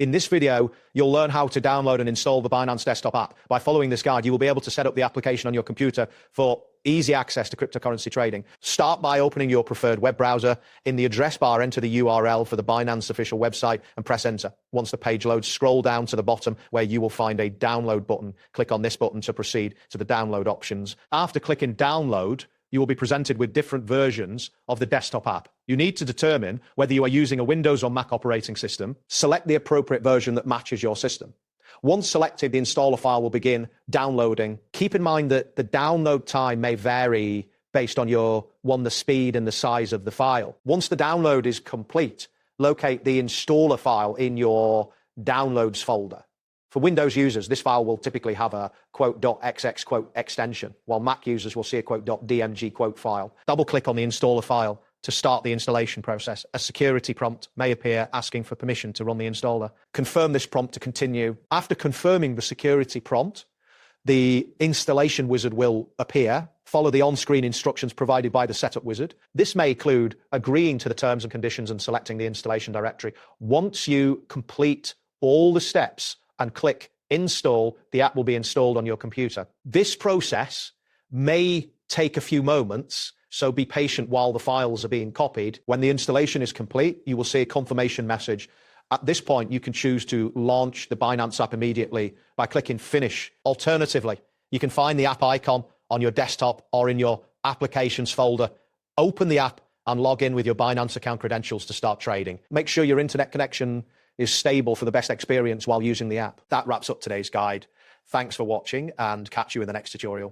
In this video, you'll learn how to download and install the Binance Desktop app. By following this guide, you will be able to set up the application on your computer for easy access to cryptocurrency trading. Start by opening your preferred web browser. In the address bar, enter the URL for the Binance official website and press enter. Once the page loads, scroll down to the bottom where you will find a download button. Click on this button to proceed to the download options. After clicking download, you will be presented with different versions of the desktop app. You need to determine whether you are using a Windows or Mac operating system. Select the appropriate version that matches your system. Once selected, the installer file will begin downloading. Keep in mind that the download time may vary based on the speed and the size of the file. Once the download is complete, locate the installer file in your downloads folder. For Windows users, this file will typically have a .xx extension, while Mac users will see a .dmg file. Double-click on the installer file to start the installation process. A security prompt may appear asking for permission to run the installer. Confirm this prompt to continue. After confirming the security prompt, the installation wizard will appear. Follow the on-screen instructions provided by the setup wizard. This may include agreeing to the terms and conditions and selecting the installation directory. Once you complete all the steps and click install, the app will be installed on your computer. This process may take a few moments, so be patient while the files are being copied. When the installation is complete, you will see a confirmation message. At this point, you can choose to launch the Binance app immediately by clicking finish. Alternatively, you can find the app icon on your desktop or in your applications folder. Open the app and log in with your Binance account credentials to start trading. Make sure your internet connection is stable for the best experience while using the app. That wraps up today's guide. Thanks for watching and catch you in the next tutorial.